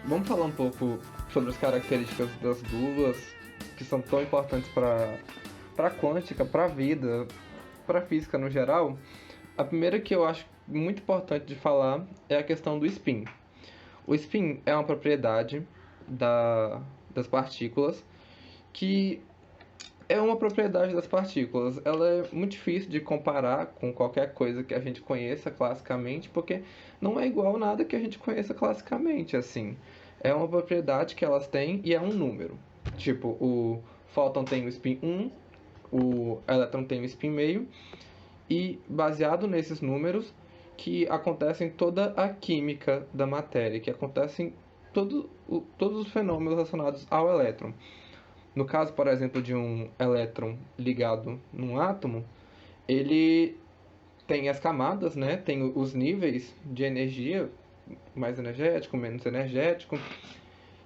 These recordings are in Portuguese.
Vamos falar um pouco sobre as características das luvas que são tão importantes para a quântica, para a vida, para a física no geral. A primeira que eu acho muito importante de falar é a questão do spin. O spin é uma propriedade das partículas que é uma propriedade das partículas. Ela é muito difícil de comparar com qualquer coisa que a gente conheça classicamente, porque não é igual nada que a gente conheça classicamente, assim. É uma propriedade que elas têm e é um número. Tipo, o fóton tem o spin 1, o elétron tem o spin meio, e baseado nesses números que acontecem toda a química da matéria, que acontecem todos os fenômenos relacionados ao elétron. No caso, por exemplo, de um elétron ligado num átomo, ele tem as camadas, né? Tem os níveis de energia, mais energético, menos energético.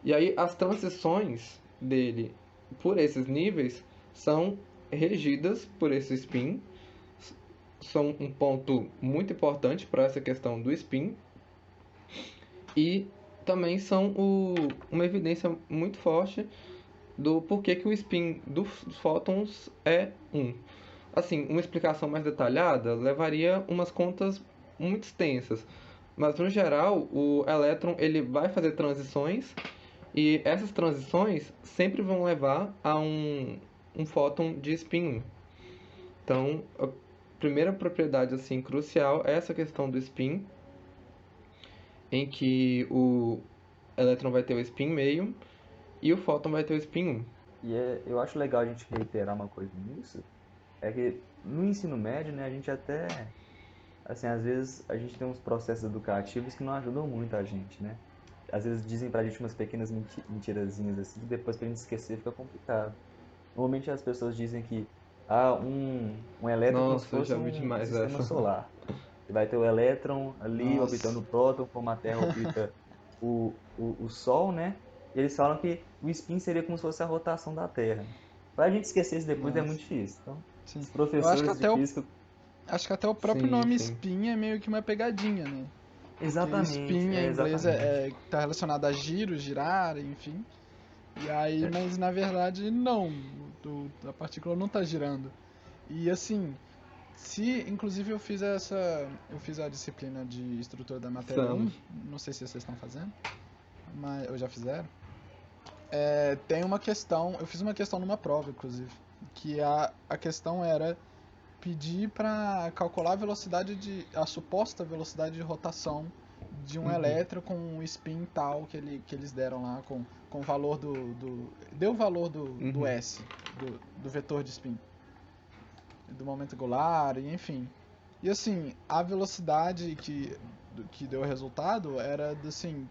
E aí as transições dele por esses níveis são regidas por esse spin, são um ponto muito importante para essa questão do spin e também são uma evidência muito forte do porquê que o spin dos fótons é 1. Assim, uma explicação mais detalhada levaria umas contas muito extensas, mas no geral o elétron ele vai fazer transições e essas transições sempre vão levar a um fóton de spin 1. Então, a primeira propriedade assim crucial é essa questão do spin, em que o elétron vai ter o spin meio e o fóton vai ter o spin 1. Eu acho legal a gente reiterar uma coisa nisso, é que no ensino médio, né, a gente até, assim, às vezes a gente tem uns processos educativos que não ajudam muito a gente, né? Às vezes dizem pra gente umas pequenas mentirazinhas assim, que depois pra gente esquecer fica complicado. Normalmente as pessoas dizem que um elétron é como se Nossa, eu fosse já vi um demais sistema essa. solar. Você vai ter o elétron ali orbitando Nossa. o próton, como a Terra orbita o Sol, né? E eles falam que o spin seria como se fosse a rotação da Terra. Para a gente esquecer isso depois é muito Nossa. difícil. Então, Sim. os Eu professores de física. acho que até o próprio Sim, nome sim. spin é meio que uma pegadinha, né? Porque Exatamente, spin em inglês exatamente. tá relacionado a giro, girar, enfim. E aí, É, mas na verdade não, a partícula não tá girando. E assim, se inclusive eu fiz a disciplina de estrutura da matéria um, Estamos. não sei se vocês estão fazendo, mas eu já fizeram. Tem uma questão, eu fiz uma questão numa prova, inclusive, que a questão era pedir para calcular a suposta velocidade de rotação de um Uhum. elétron com um spin tal que eles deram lá com o valor deu o valor do Uhum. S, do vetor de spin, do momento angular, e enfim. E assim, a velocidade que deu o resultado era assim,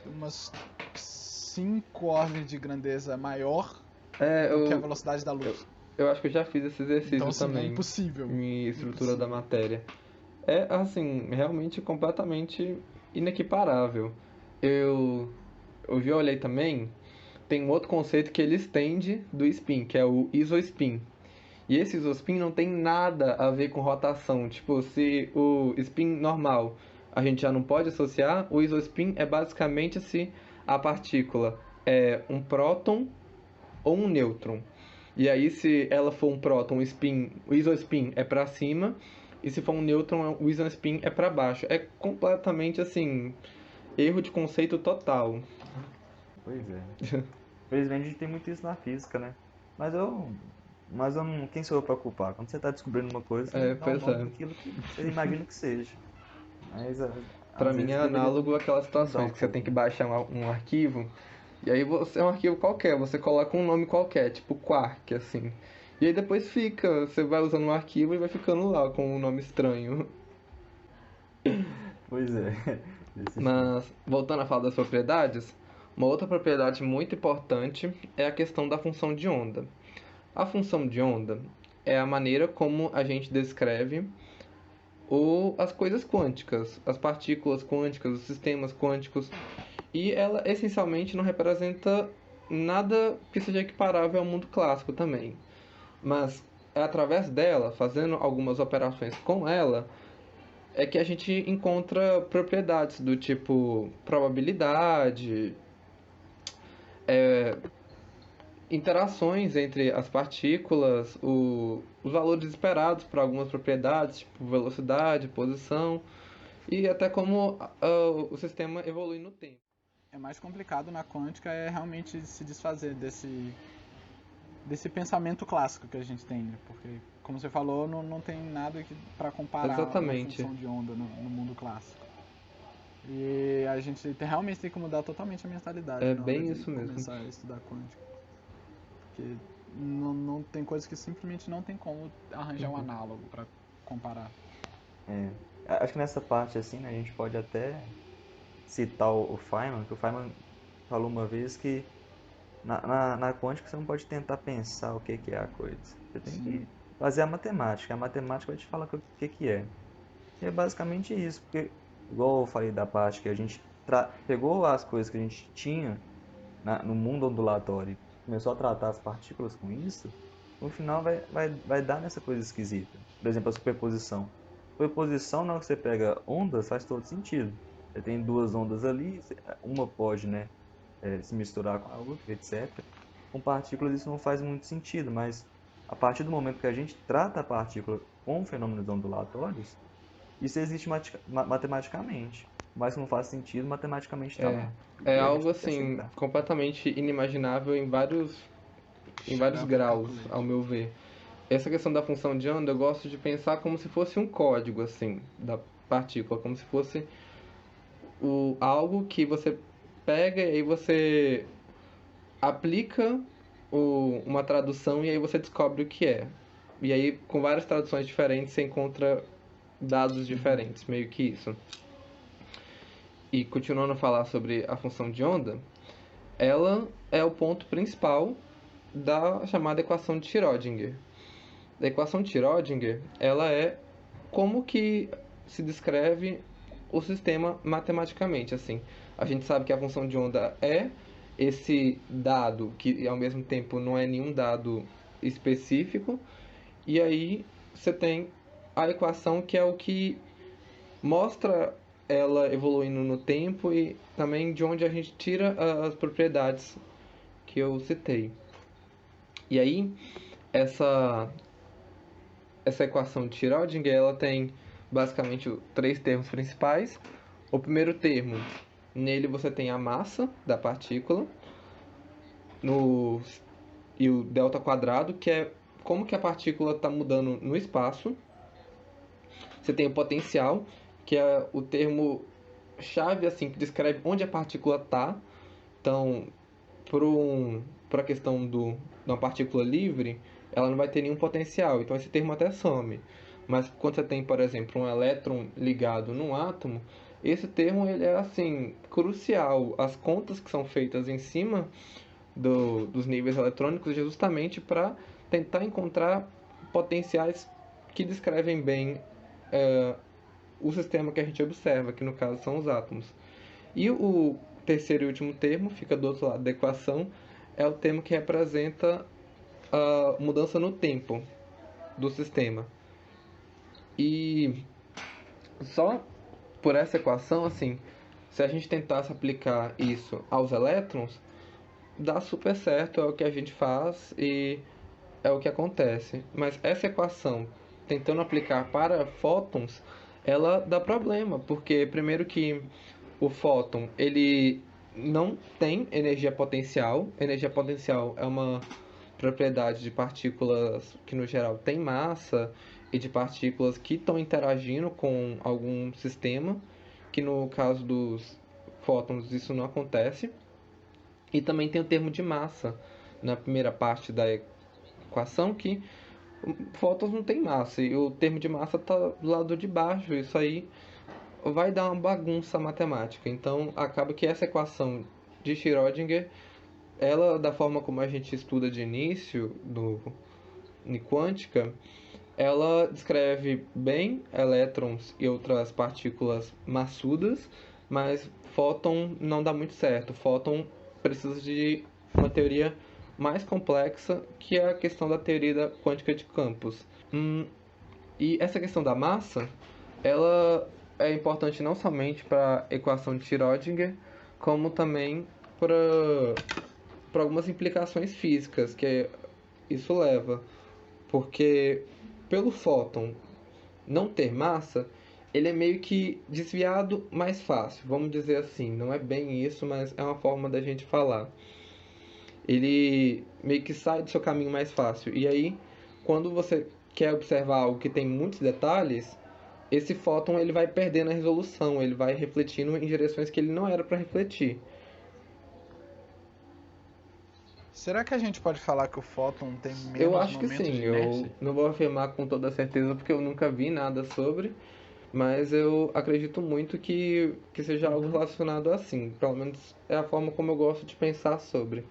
umas 5 ordens de grandeza maior É, do que a velocidade da eu, luz. eu acho que eu já fiz esse Então exercício assim, é também impossível. em estrutura da Impossível. matéria. É, assim, realmente completamente inequiparável. Eu, eu já olhei também, tem um outro conceito que ele estende do spin, que é o isospin. E esse isospin não tem nada a ver com rotação. Tipo, se o spin normal a gente já não pode associar, o isospin é basicamente se a partícula é um próton ou um nêutron. E aí, se ela for um próton, o isospin é para cima, e se for um nêutron, o isospin é para baixo. É completamente assim, erro de conceito total. pois é. Infelizmente a gente tem muito isso na física, né? Mas eu, mas eu não, quem sou eu para culpar? Quando você está descobrindo uma coisa, você É, dá um pois nome é. para aquilo que você imagina que seja. Mas Para às mim é vezes deveria análogo àquelas mudar situações um que você tem pouco, que né? baixar um arquivo, e aí você é um arquivo qualquer, você coloca um nome qualquer, tipo Quark, assim. E aí depois fica, você vai usando o arquivo e vai ficando lá com um nome estranho. Pois é, desse jeito. Mas, voltando a falar das propriedades, uma outra propriedade muito importante é a questão da função de onda. A função de onda é a maneira como a gente descreve as coisas quânticas, as partículas quânticas, os sistemas quânticos, e ela essencialmente não representa nada que seja equiparável ao mundo clássico também. Mas é através dela, fazendo algumas operações com ela, é que a gente encontra propriedades do tipo probabilidade, interações entre as partículas, os valores esperados para algumas propriedades, tipo velocidade, posição, e até como o sistema evolui no tempo. É mais complicado na quântica é realmente se desfazer desse pensamento clássico que a gente tem, né? Porque, como você falou, não tem nada para comparar uma Exatamente. função de onda no mundo clássico. E a gente realmente tem que mudar totalmente a mentalidade É na hora bem de isso mesmo. começar a estudar quântica. Porque não tem coisas que simplesmente não tem como arranjar um análogo para comparar. Acho que nessa parte, assim, né, a gente pode até citar o Feynman, que o Feynman falou uma vez que na quântica você não pode tentar pensar o que é a coisa. Você tem que fazer a matemática vai te falar o que é. E é basicamente isso, porque, igual eu falei da parte que a gente pegou as coisas que a gente tinha no mundo ondulatório e começou a tratar as partículas com isso, no final vai dar nessa coisa esquisita. Por exemplo, a superposição. Superposição, na hora que você pega ondas, faz todo sentido. Você tem duas ondas ali, uma pode, né, se misturar com a outra, etc. Com partículas isso não faz muito sentido, mas a partir do momento que a gente trata a partícula com fenômenos ondulatórios, isso existe matematicamente. Mas não faz sentido, matematicamente está lá. É E a gente algo tem que assim aceitar. completamente inimaginável em vários Strong graus, calculation. ao meu ver. Essa questão da função de onda eu gosto de pensar como se fosse um código assim da partícula, como se fosse algo que você pega e aí você aplica uma tradução e aí você descobre o que é. E aí com várias traduções diferentes você encontra dados diferentes, meio que isso. E continuando a falar sobre a função de onda, ela é o ponto principal da chamada equação de Schrödinger. A equação de Schrödinger, ela é como que se descreve o sistema matematicamente, assim. A gente sabe que a função de onda é esse dado que ao mesmo tempo não é nenhum dado específico, e aí você tem a equação que é o que mostra ela evoluindo no tempo e também de onde a gente tira as propriedades que eu citei. E aí, essa essa equação de Schrödinger, ela tem basicamente três termos principais. O primeiro termo, nele você tem a massa da partícula no, e o delta quadrado, que é como que a partícula está mudando no espaço. Você tem o potencial, que é o termo chave assim que descreve onde a partícula está. Então, para a questão de uma partícula livre, ela não vai ter nenhum potencial, então esse termo até some. Mas quando você tem, por exemplo, um elétron ligado num átomo, esse termo ele é assim crucial. As contas que são feitas em cima dos níveis eletrônicos é justamente para tentar encontrar potenciais que descrevem bem o sistema que a gente observa, que no caso são os átomos. E o terceiro e último termo, fica do outro lado da equação, é o termo que representa a mudança no tempo do sistema. E só por essa equação, assim, se a gente tentasse aplicar isso aos elétrons, dá super certo, é o que a gente faz e é o que acontece. Mas essa equação, tentando aplicar para fótons, ela dá problema, porque primeiro que o fóton, ele não tem energia potencial. Energia potencial é uma propriedade de partículas que no geral tem massa e de partículas que estão interagindo com algum sistema, que no caso dos fótons isso não acontece. E também tem o termo de massa na primeira parte da equação, que fótons não tem massa e o termo de massa está do lado de baixo. Isso aí vai dar uma bagunça matemática. Então acaba que essa equação de Schrödinger, ela da forma como a gente estuda de início em quântica, ela descreve bem elétrons e outras partículas maçudas, mas fóton não dá muito certo. Fóton precisa de uma teoria mais complexa, que é a questão da teoria da quântica de campos. E essa questão da massa, ela é importante não somente para a equação de Schrödinger, como também para para algumas implicações físicas que isso leva, porque pelo fóton não ter massa, ele é meio que desviado mais fácil, vamos dizer assim. Não é bem isso, mas é uma forma da gente falar. Ele meio que sai do seu caminho mais fácil. E aí, quando você quer observar algo que tem muitos detalhes, esse fóton ele vai perdendo a resolução, ele vai refletindo em direções que ele não era para refletir. Será que a gente pode falar que o fóton tem Eu menos acho que momentos sim, de eu inércia? não vou afirmar com toda certeza porque eu nunca vi nada sobre, mas eu acredito muito que seja algo Uhum. relacionado assim. Pelo menos é a forma como eu gosto de pensar sobre.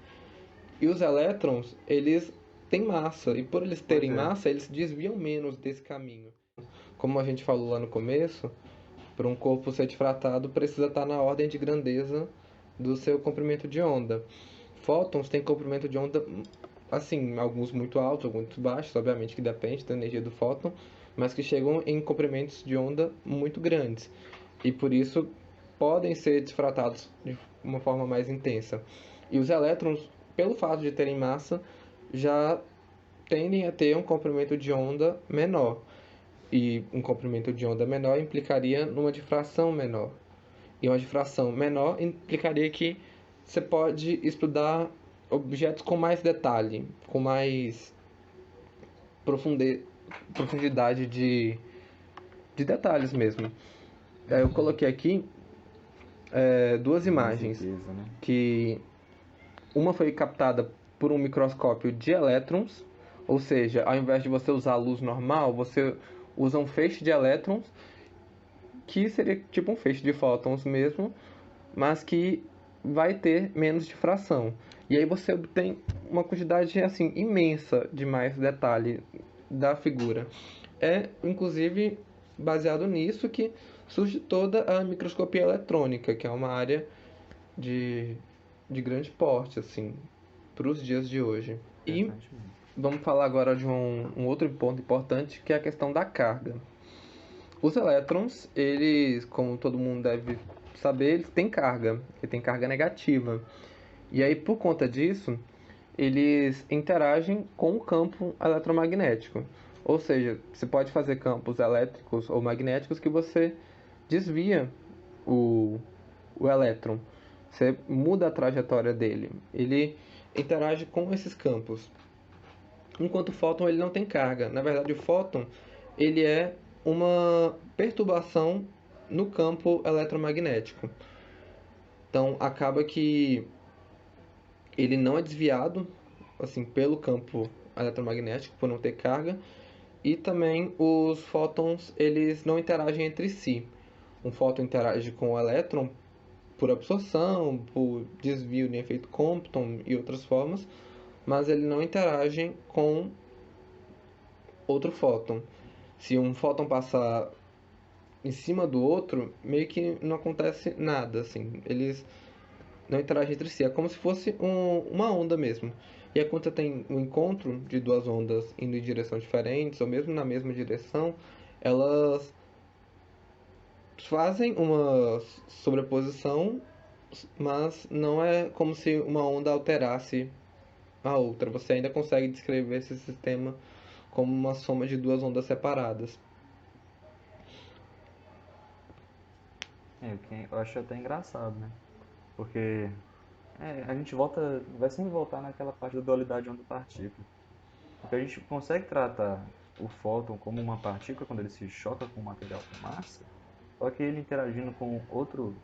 E os elétrons, eles têm massa, e por eles Pois terem é. massa, eles desviam menos desse caminho. Como a gente falou lá no começo, para um corpo ser difratado, precisa estar na ordem de grandeza do seu comprimento de onda. Fótons têm comprimento de onda, assim, alguns muito altos, alguns muito baixos, obviamente que depende da energia do fóton, mas que chegam em comprimentos de onda muito grandes. E por isso podem ser difratados de uma forma mais intensa. E os elétrons, pelo fato de terem massa, já tendem a ter um comprimento de onda menor. E um comprimento de onda menor implicaria numa difração menor. E uma difração menor implicaria que você pode estudar objetos com mais detalhe, com mais profundidade de detalhes mesmo. Eu coloquei aqui duas Mais imagens, riqueza, né? que uma foi captada por um microscópio de elétrons, ou seja, ao invés de você usar a luz normal, você usa um feixe de elétrons, que seria tipo um feixe de fótons mesmo, mas que vai ter menos difração. E aí você obtém uma quantidade assim imensa de mais detalhe da figura. É inclusive baseado nisso que surge toda a microscopia eletrônica, que é uma área de, de grande porte assim para os dias de hoje. E Interessante mesmo. vamos falar agora de um outro ponto importante, que é a questão da carga. Os elétrons, eles, como todo mundo deve saber, eles têm carga, e têm carga negativa. E aí, por conta disso, eles interagem com o campo eletromagnético. Ou seja, você pode fazer campos elétricos ou magnéticos que você desvia o, o elétron. Você muda a trajetória dele. Ele interage com esses campos. Enquanto o fóton ele não tem carga. Na verdade, o fóton ele é uma perturbação no campo eletromagnético. Então, acaba que ele não é desviado assim pelo campo eletromagnético por não ter carga, e também os fótons eles não interagem entre si. Um fóton interage com o elétron por absorção, por desvio de efeito Compton e outras formas, mas ele não interage com outro fóton. Se um fóton passar em cima do outro, meio que não acontece nada, assim. Eles não interagem entre si. É como se fosse uma onda mesmo. E aí, quando você tem um encontro de duas ondas indo em direções diferentes, ou mesmo na mesma direção, elas fazem uma sobreposição, mas não é como se uma onda alterasse a outra. Você ainda consegue descrever esse sistema como uma soma de duas ondas separadas. O que eu acho até engraçado, né? Porque a gente vai sempre voltar naquela parte da dualidade onda-partícula. Porque a gente consegue tratar o fóton como uma partícula quando ele se choca com um material com massa, só que ele interagindo com outro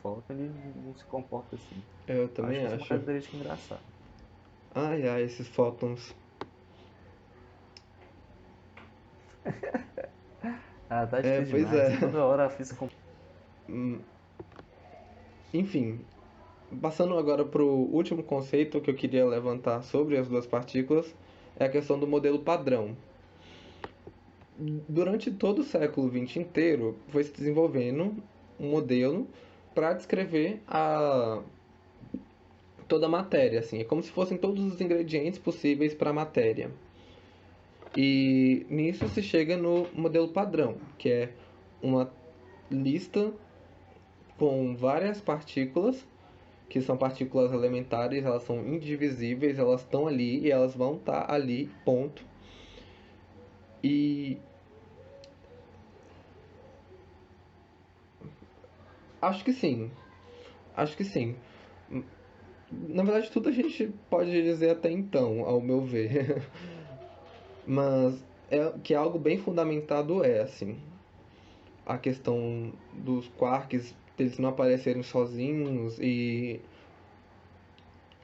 fóton, ele não se comporta assim. Eu Eu acho também que isso é uma acho. característica engraçada. Ai, ai, esses fótons. Ah, tá É, difícil pois demais. é. Toda hora a física. Enfim, passando agora para o último conceito que eu queria levantar sobre as duas partículas, é a questão do modelo padrão. Durante todo o século XX inteiro, foi se desenvolvendo um modelo para descrever toda a matéria, assim. É como se fossem todos os ingredientes possíveis para a matéria. E nisso se chega no modelo padrão, que é uma lista com várias partículas que são partículas elementares, elas são indivisíveis, elas estão ali e elas vão estar ali, ponto. E acho que sim, acho que sim. Na verdade, tudo a gente pode dizer até então, ao meu ver. Mas que é algo bem fundamentado assim. A questão dos quarks, eles não aparecerem sozinhos e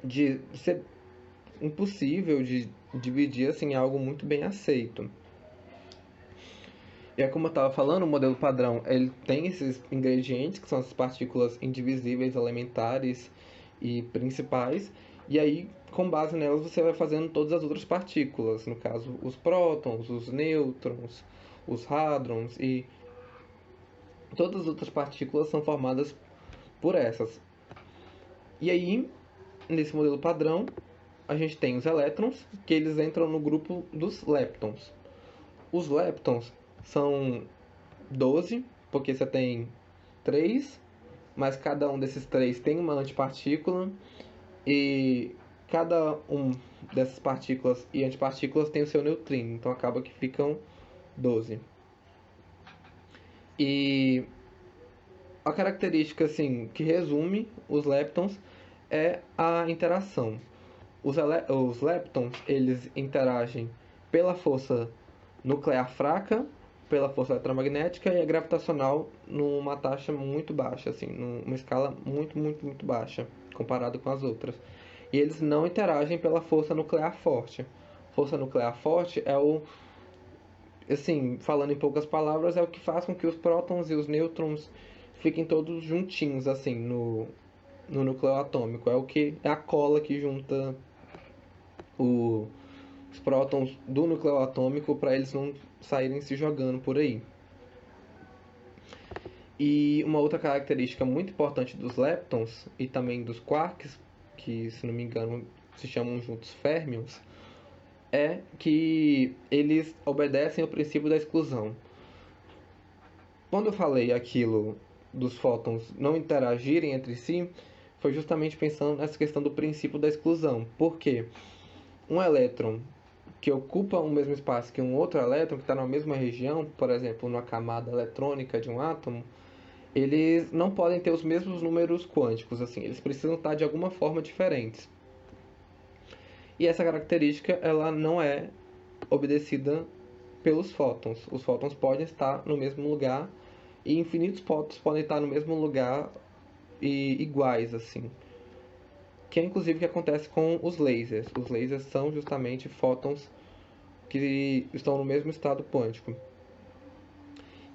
de ser impossível de dividir assim, é algo muito bem aceito. E é como eu estava falando, o modelo padrão, ele tem esses ingredientes, que são as partículas indivisíveis, elementares e principais, e aí, com base nelas, você vai fazendo todas as outras partículas, no caso, os prótons, os nêutrons, os hadrons, e todas as outras partículas são formadas por essas. E aí, nesse modelo padrão, a gente tem os elétrons, que eles entram no grupo dos leptons. Os leptons são 12, porque você tem 3, mas cada um desses 3 tem uma antipartícula, e cada um dessas partículas e antipartículas tem o seu neutrino, então acaba que ficam 12. E a característica assim, que resume os leptons é a interação. Os leptons eles interagem pela força nuclear fraca, pela força eletromagnética e a gravitacional numa taxa muito baixa, assim, numa escala muito baixa comparado com as outras. E eles não interagem pela força nuclear forte. Força nuclear forte é o, assim, falando em poucas palavras, é o que faz com que os prótons e os nêutrons fiquem todos juntinhos, assim, no núcleo atômico. É o que é a cola que junta os prótons do núcleo atômico para eles não saírem se jogando por aí. E uma outra característica muito importante dos leptons e também dos quarks, que se não me engano se chamam juntos férmions, é que eles obedecem ao princípio da exclusão. Quando eu falei aquilo dos fótons não interagirem entre si, foi justamente pensando nessa questão do princípio da exclusão. Por quê? Um elétron que ocupa o mesmo espaço que um outro elétron que está na mesma região, por exemplo, numa camada eletrônica de um átomo, eles não podem ter os mesmos números quânticos, assim, eles precisam estar de alguma forma diferentes. E essa característica ela não é obedecida pelos fótons. Os fótons podem estar no mesmo lugar e infinitos fótons podem estar no mesmo lugar e iguais, assim. Que é inclusive o que acontece com os lasers. Os lasers são justamente fótons que estão no mesmo estado quântico.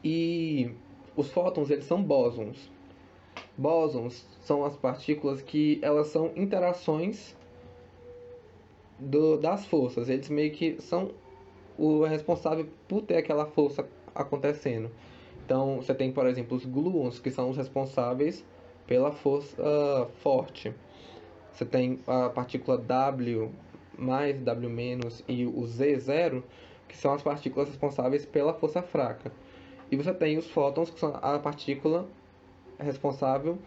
E os fótons, eles são bósons. Bósons são as partículas que elas são interações das forças. Eles meio que são o responsável por ter aquela força acontecendo. Então, você tem, por exemplo, os gluons, que são os responsáveis pela força forte. Você tem a partícula W mais, W menos e o Z0, que são as partículas responsáveis pela força fraca. E você tem os fótons, que são a partícula responsável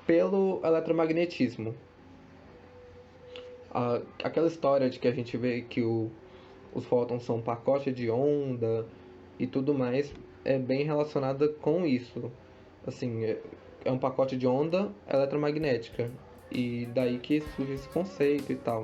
pelo eletromagnetismo. Aquela história de que a gente vê que os fótons são um pacote de onda e tudo mais é bem relacionada com isso. Assim, é um pacote de onda eletromagnética. E daí que surge esse conceito e tal.